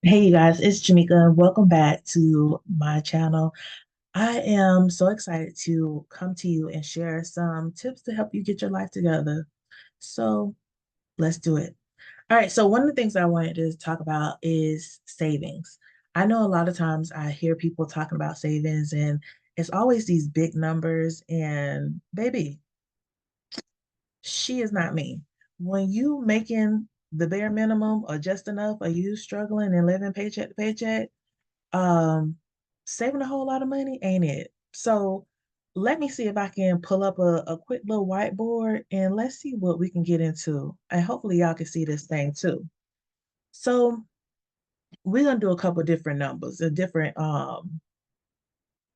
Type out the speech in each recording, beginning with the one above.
Hey you guys, it's Jamekia and welcome back to my channel. I am so excited to come to you and share some tips to help you get your life together. So let's do it. All right, so one of the things I wanted to talk about is savings. I know a lot of times I hear people talking about savings and it's always these big numbers and baby, she is not me. When you making the bare minimum or just enough, are you struggling and living paycheck to paycheck? um Saving a whole lot of money ain't it. So let me see if I can pull up a quick little whiteboard and let's see what we can get into, and hopefully y'all can see this thing too. So we're gonna do a couple different numbers and different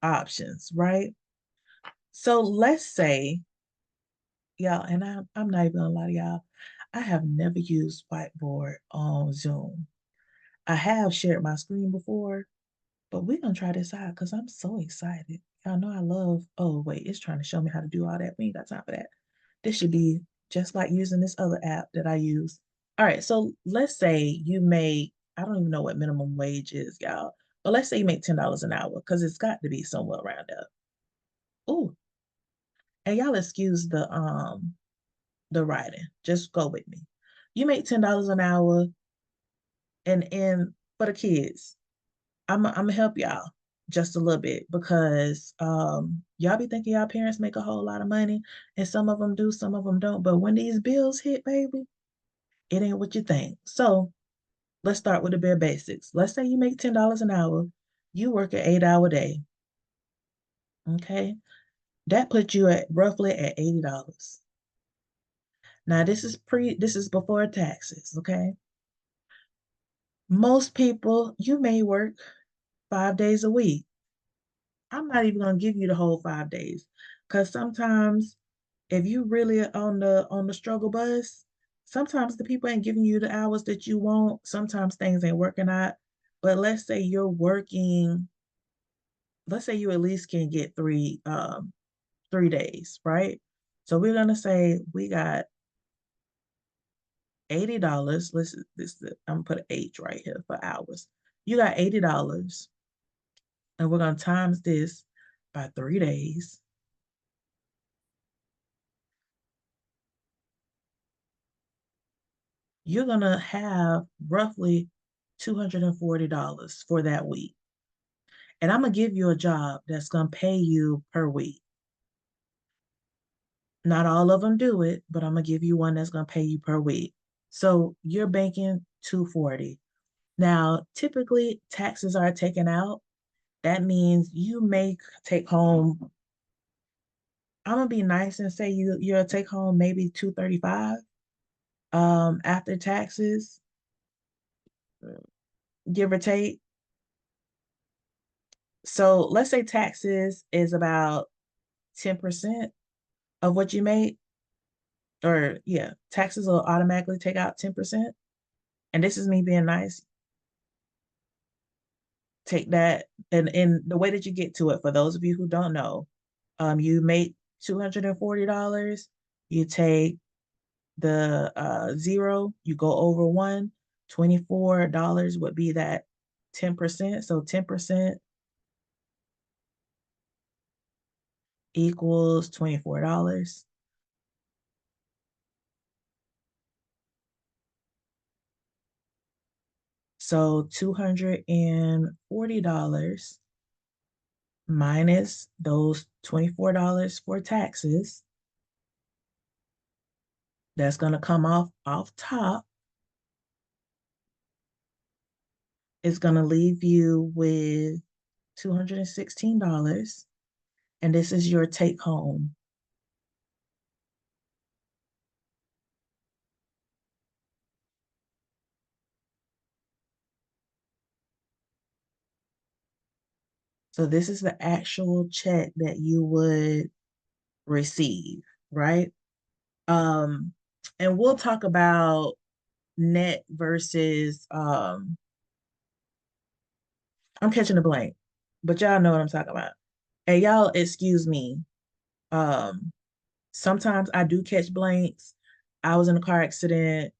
options, right? So let's say y'all, and I'm not even gonna lie to y'all, I have never used whiteboard on Zoom. I have shared my screen before, but we're gonna try this out because I'm so excited. Y'all know I love. Oh wait, it's trying to show me how to do all that. We ain't got time for that. This should be just like using this other app that I use. All right, so let's say you make. I don't even know what minimum wage is, y'all. But let's say you make $10 an hour because it's got to be somewhere around there. Oh, and y'all excuse the writing. Just go with me. You make $10 an hour, and for the kids, I'm gonna help y'all just a little bit because y'all be thinking y'all parents make a whole lot of money, and some of them do, some of them don't. But when these bills hit, baby, it ain't what you think. So let's start with the bare basics. Let's say you make $10 an hour, you work an 8 hour day. Okay, that puts you at roughly at $80. Now this is before taxes. Okay, most people you may work 5 days a week. I'm not even gonna give you the whole 5 days because sometimes if you really are on the struggle bus, sometimes the people ain't giving you the hours that you want. Sometimes things ain't working out. But let's say you're working, let's say you at least can get 3 days, right? So we're gonna say we got $80. I'm gonna put an H right here for hours. You got $80, and we're gonna times this by 3 days. You're gonna have roughly $240 for that week. And I'm gonna give you a job that's gonna pay you per week. Not all of them do it, but I'm gonna give you one that's gonna pay you per week. So you're banking 240. Now, typically taxes are taken out. That means you may take home. I'm gonna be nice and say you'll take home maybe 235 after taxes, give or take. So let's say taxes is about 10% of what you make, or yeah, taxes will automatically take out 10%. And this is me being nice. Take that, and the way that you get to it, for those of you who don't know, you make $240, you take the zero, you go over one, $24 would be that 10%. So 10% equals $24. So $240 minus those $24 for taxes, that's going to come off top, is going to leave you with $216, and this is your take home. So this is the actual check that you would receive, right? um and we'll talk about net versus I'm catching a blank, but y'all know what I'm talking about. And y'all excuse me, um sometimes I do catch blanks. I was in a car accident,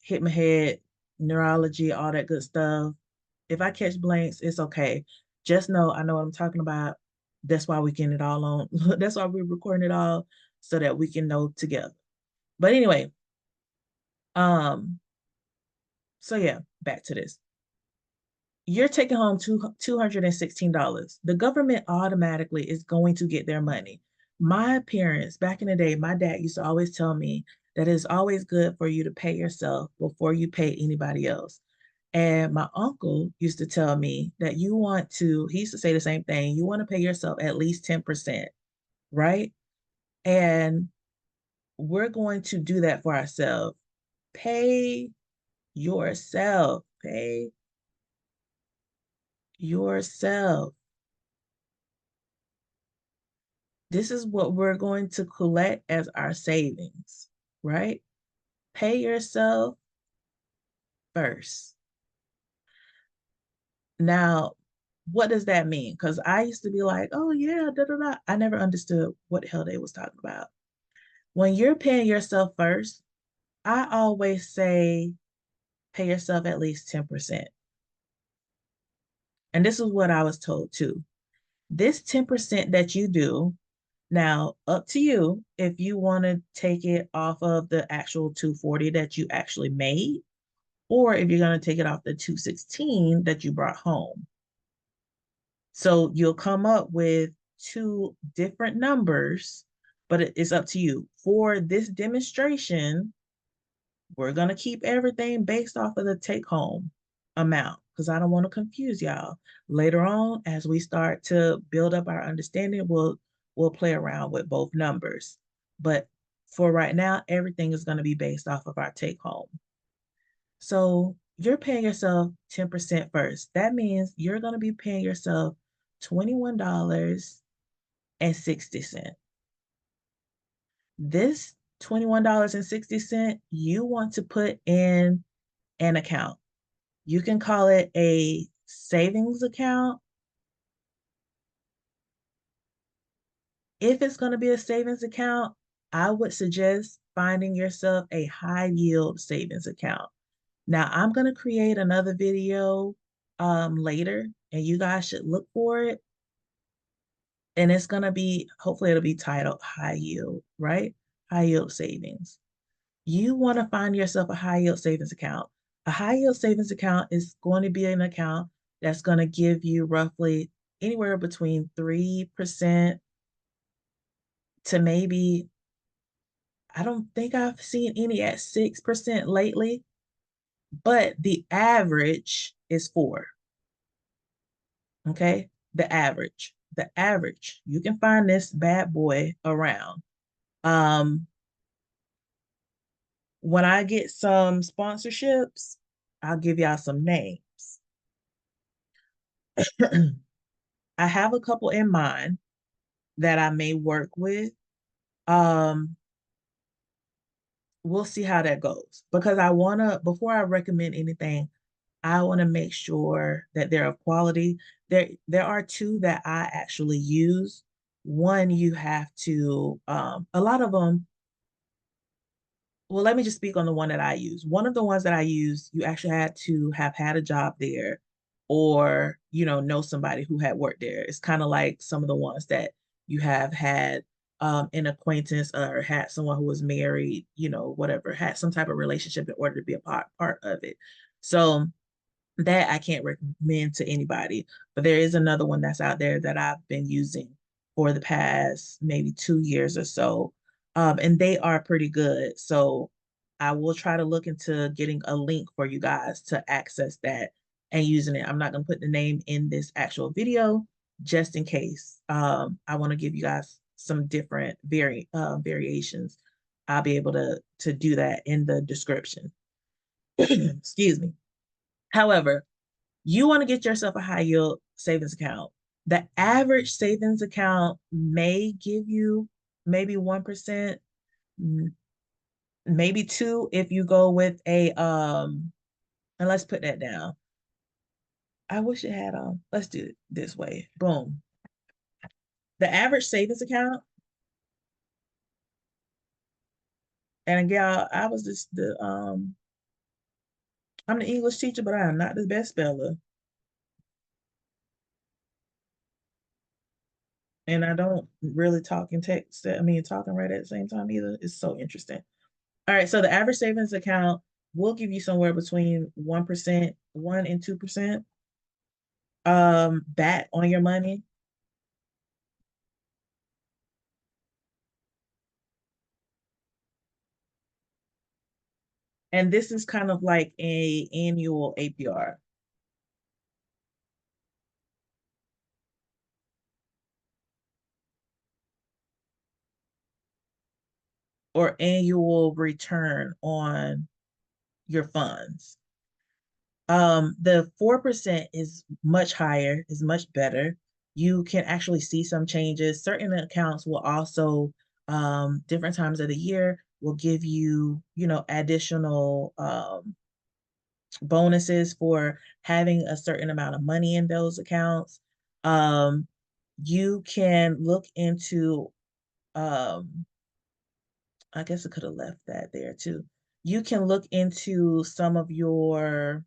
hit my head, neurology, all that good stuff. If I catch blanks, it's okay. Just know I know what I'm talking about. That's why we getting it all on. That's why we're recording it all so that we can know together. But anyway, um, so yeah, back to this. You're taking home $216. The government automatically is going to get their money. My parents, back in the day, my dad used to always tell me that it's always good for you to pay yourself before you pay anybody else. And my uncle used to tell me that he used to say the same thing, you want to pay yourself at least 10%, right? And we're going to do that for ourselves. Pay yourself, pay yourself. This is what we're going to collect as our savings, right? Pay yourself first. Now, what does that mean? Because I used to be like, oh yeah, da da da. I never understood what the hell they was talking about. When you're paying yourself first, I always say pay yourself at least 10%. And this is what I was told too. This 10% that you do, now up to you if you want to take it off of the actual 240 that you actually made, or if you're going to take it off the 216 that you brought home. So you'll come up with two different numbers, but it's up to you. For this demonstration, we're going to keep everything based off of the take home amount because I don't want to confuse y'all. Later on, as we start to build up our understanding, we'll play around with both numbers. But for right now, everything is going to be based off of our take home. So you're paying yourself 10% first. That means you're going to be paying yourself $21.60. This $21.60 you want to put in an account. You can call it a savings account. If it's going to be a savings account, I would suggest finding yourself a high yield savings account. Now, I'm going to create another video later, and you guys should look for it. And it's going to be, hopefully, it'll be titled High Yield, right? High Yield Savings. You want to find yourself a high yield savings account. A high yield savings account is going to be an account that's going to give you roughly anywhere between 3% to maybe, I don't think I've seen any at 6% lately, but the average is 4. Okay. The average. You can find this bad boy around. Um, when I get some sponsorships, I'll give y'all some names. I have a couple in mind that I may work with. Um, we'll see how that goes because before I recommend anything, I want to make sure that they're of quality. There are two that I actually use. One, you have to, a lot of them, well, let me just speak on the one that I use. One of the ones that I use, you actually had to have had a job there or, know somebody who had worked there. It's kind of like some of the ones that you have had an acquaintance or had someone who was married, whatever, had some type of relationship in order to be a part of it. So that I can't recommend to anybody. But there is another one that's out there that I've been using for the past maybe 2 years or so. And they are pretty good. So I will try to look into getting a link for you guys to access that and using it. I'm not going to put the name in this actual video just in case. I want to give you guys some different variations. I'll be able to do that in the description. Excuse me. However, you want to get yourself a high yield savings account. The average savings account may give you maybe 1%, maybe 2 if you go with and let's put that down. I wish it had let's do it this way. Boom. The average savings account, and again, I was just I'm the English teacher, but I am not the best speller. And I don't really talk and text. I mean, talking right at the same time either. It's so interesting. All right. So the average savings account will give you somewhere between 1%, 1% and 2% back on your money. And this is kind of like a annual APR or annual return on your funds. The 4% is much higher, is much better. You can actually see some changes. Certain accounts will also, different times of the year, will give you, additional bonuses for having a certain amount of money in those accounts. Um, you can look into, um, I guess I could have left that there too. You can look into some of your,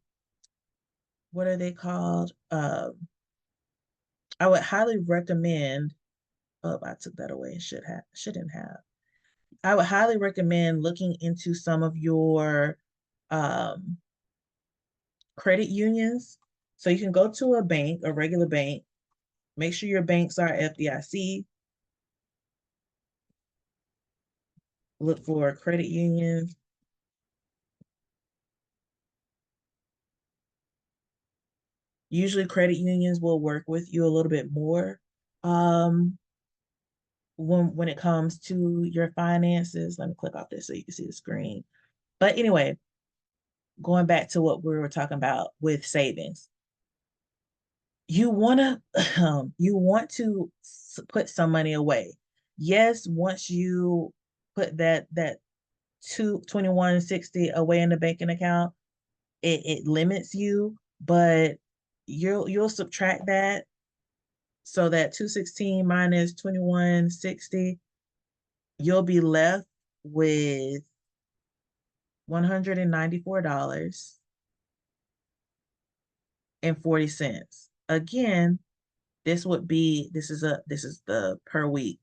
what are they called? I would highly recommend. Oh, I took that away. Shouldn't have. I would highly recommend looking into some of your um, credit unions. So you can go to a bank, a regular bank. Make sure your banks are FDIC. Look for credit unions. Usually, credit unions will work with you a little bit more um, when it comes to your finances. Let me click off this so you can see the screen. But anyway, going back to what we were talking about with savings, you want to put some money away. Yes, once you put that 2160 away in the banking account, it limits you, but you'll subtract that, so that 216 minus 2160, you'll be left with $194.40. Again, this is the per week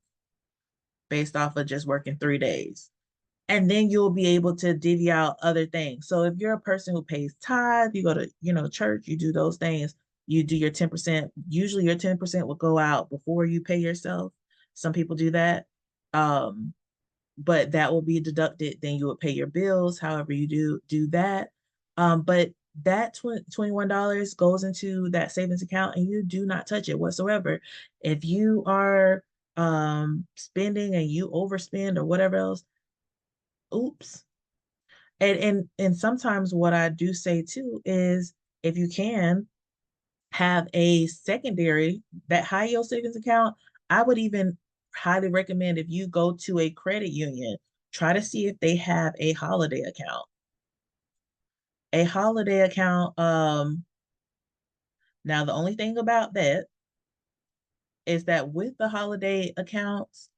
based off of just working 3 days. And then you'll be able to divvy out other things. So if you're a person who pays tithe, you go to, church, you do those things, you do your 10%. Usually your 10% will go out before you pay yourself. Some people do that. Um, but that will be deducted. Then you would pay your bills, however you do that. But that $21 goes into that savings account and you do not touch it whatsoever. If you are spending and you overspend or whatever else, oops. And sometimes what I do say too is, if you can have a secondary, that high yield savings account, I would even highly recommend, if you go to a credit union, try to see if they have a holiday account. A holiday account, now the only thing about that is that with the holiday accounts,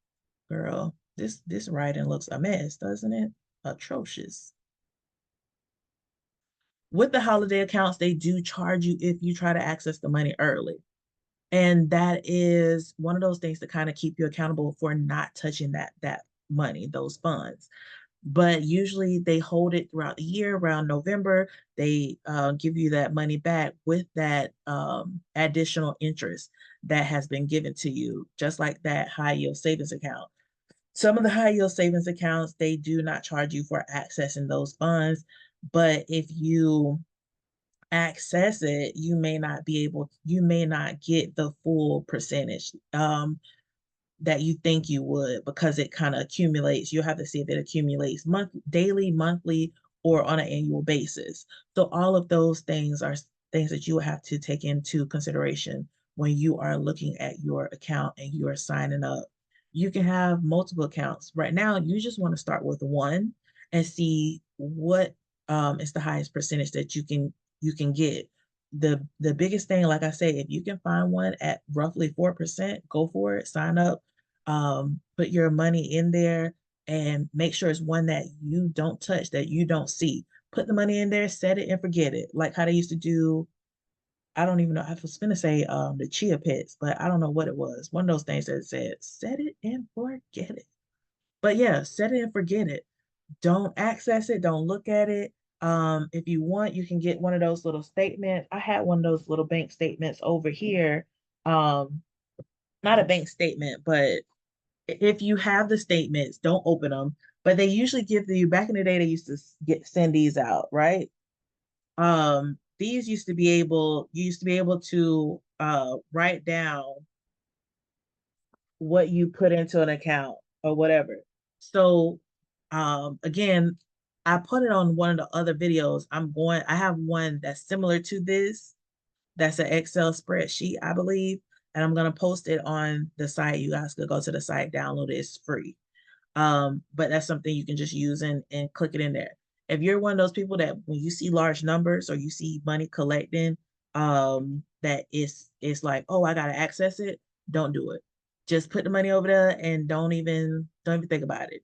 girl, this writing looks a mess, doesn't it? Atrocious. With the holiday accounts, they do charge you if you try to access the money early. And that is one of those things that kind of keep you accountable for not touching that money, those funds. But usually they hold it throughout the year. Around November, they give you that money back with that additional interest that has been given to you, just like that high yield savings account. Some of the high yield savings accounts, they do not charge you for accessing those funds. But if you access it, you may not get the full percentage that you think you would, because it kind of accumulates. You'll have to see if it accumulates daily, monthly, or on an annual basis. So all of those things are things that you will have to take into consideration when you are looking at your account and you are signing up. You can have multiple accounts. Right now, you just want to start with one and see what is the highest percentage that you can get. The biggest thing, like I say, if you can find one at roughly 4%, go for it, sign up, put your money in there, and make sure it's one that you don't touch, that you don't see. Put the money in there, set it and forget it, like how they used to do I don't even know. I was gonna say the chia pets, but I don't know what it was. One of those things that said set it and forget it. But yeah, set it and forget it. Don't access it, don't look at it. If you want, you can get one of those little statements. I had one of those little bank statements over here. Um, Not a bank statement, but if you have the statements, don't open them. But they usually give you back in the day, they used to get send these out, right? These used to be able, you used to be able to write down what you put into an account or whatever. So again, I put it on one of the other videos. I have one that's similar to this. That's an Excel spreadsheet, I believe. And I'm gonna post it on the site. You guys could go to the site, download it, it's free. But that's something you can just use and click it in there. If you're one of those people that when you see large numbers or you see money collecting, that is like, oh, I gotta access it, don't do it. Just put the money over there and don't even think about it.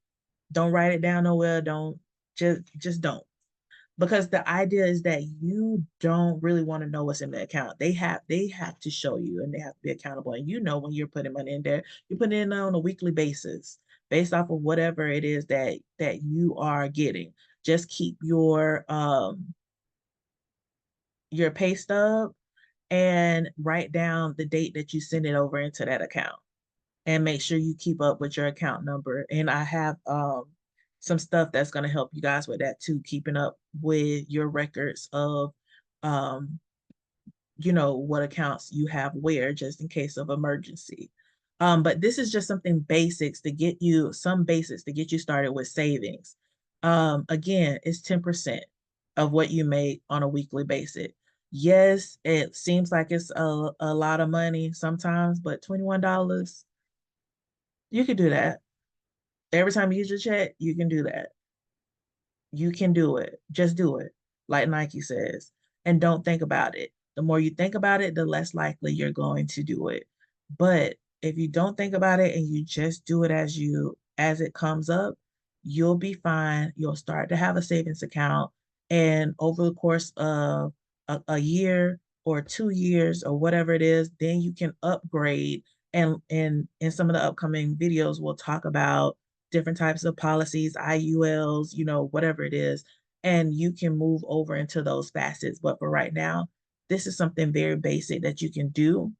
Don't write it down nowhere. Don't just don't, because the idea is that you don't really want to know what's in the account. They have to show you and they have to be accountable. And you know when you're putting money in there, you put it in on a weekly basis based off of whatever it is that you are getting. Just keep your pay stub and write down the date that you send it over into that account and make sure you keep up with your account number. And I have some stuff that's going to help you guys with that too, keeping up with your records of um, what accounts you have where, just in case of emergency. But this is just some basics to get you started with savings. Again, it's 10% of what you make on a weekly basis. Yes, it seems like it's a lot of money sometimes, but $21, you could do that. Every time you use your check, you can do that. You can do it. Just do it, like Nike says, and don't think about it. The more you think about it, the less likely you're going to do it. But if you don't think about it and you just do it as it comes up, you'll be fine. You'll start to have a savings account, and over the course of a year or 2 years or whatever it is, then you can upgrade. And in some of the upcoming videos, we'll talk about different types of policies, IULs, whatever it is, and you can move over into those facets. But for right now, this is something very basic that you can do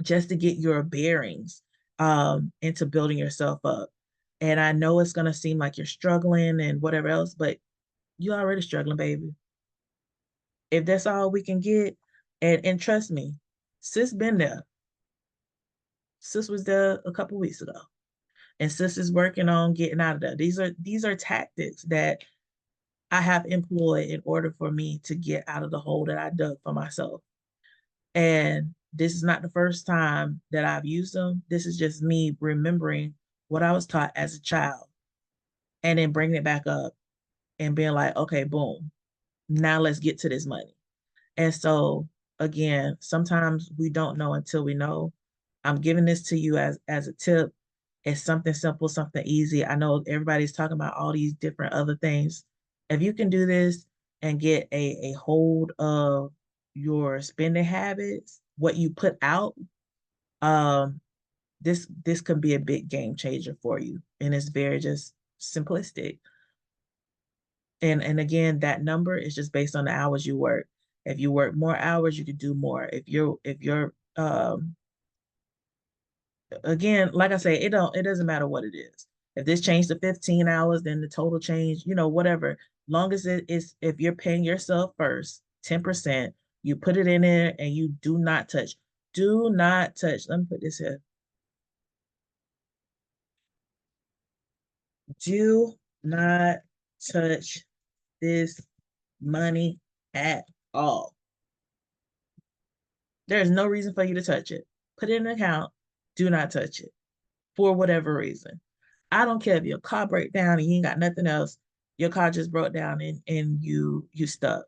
just to get your bearings into building yourself up. And I know it's going to seem like you're struggling and whatever else, but you're already struggling, baby. If that's all we can get, and trust me, sis been there. Sis was there a couple weeks ago, and sis is working on getting out of there. These are tactics that I have employed in order for me to get out of the hole that I dug for myself. And this is not the first time that I've used them. This is just me remembering what I was taught as a child and then bringing it back up and being like, okay, boom, now let's get to this money. And so again, sometimes we don't know until we know. I'm giving this to you as a tip. It's something simple, something easy. I know everybody's talking about all these different other things. If you can do this and get a hold of your spending habits, what you put out, um, this could be a big game changer for you. And it's very just simplistic. And again, that number is just based on the hours you work. If you work more hours, you could do more. If you're again, like I say, it doesn't matter what it is. If this changed to 15 hours, then the total change, whatever. Long as it is, if you're paying yourself first, 10%, you put it in there and you do not touch. Do not touch. Let me put this here. Do not touch this money at all. There's no reason for you to touch it. Put it in an account. Do not touch it for whatever reason. I don't care if your car break down and you ain't got nothing else. Your car just broke down and you stuck.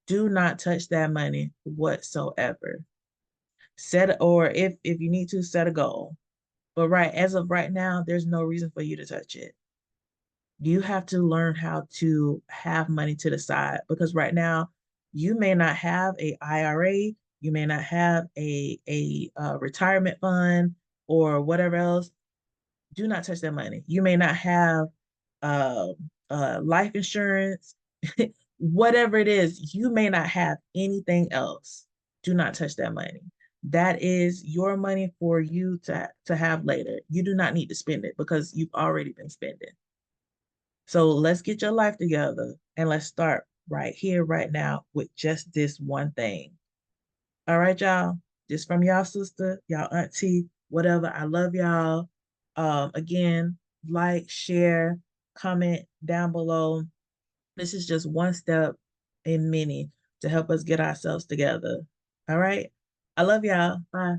Do not touch that money whatsoever. Or if you need to set a goal. But right as of right now, there's no reason for you to touch it. You have to learn how to have money to the side because right now you may not have a IRA, You may not have retirement fund or whatever else. Do not touch that money. You may not have uh, life insurance, whatever it is. You may not have anything else. Do not touch that money. That is your money for you to have later. You do not need to spend it because you've already been spending. So let's get your life together and let's start right here, right now, with just this one thing. All right, y'all. Just from y'all sister, y'all auntie, whatever. I love y'all. Again, like, share, comment down below. This is just one step in many to help us get ourselves together. All right. I love y'all. Bye.